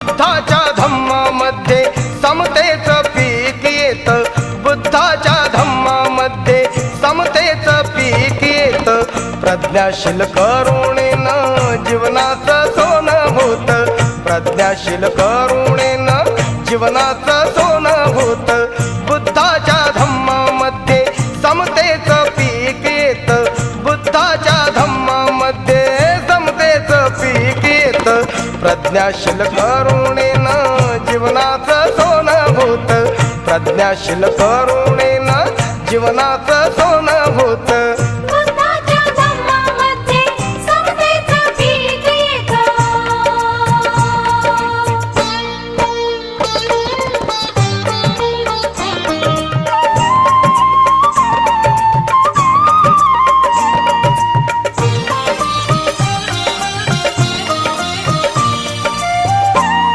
बुद्धाच्या धम्मामध्ये समतेचं पीक येत, बुद्धाच्या धम्मामध्ये समतेचं पीक येत. प्रज्ञाशील करुणेनं जीवनाचं सोनं होत, प्रज्ञाशील करुणेनं जीवनाचं सोनं होत. बुद्धाच्या धम्मामध्ये समतेचं पीक येत, बुद्धाच्या धम्मामध्ये समतेचं पीक येत. प्रज्ञाशील करुणेनं जीवनाचं सोनं होत, प्रज्ञाशील करुणेनं जीवनाचं सोनं होत.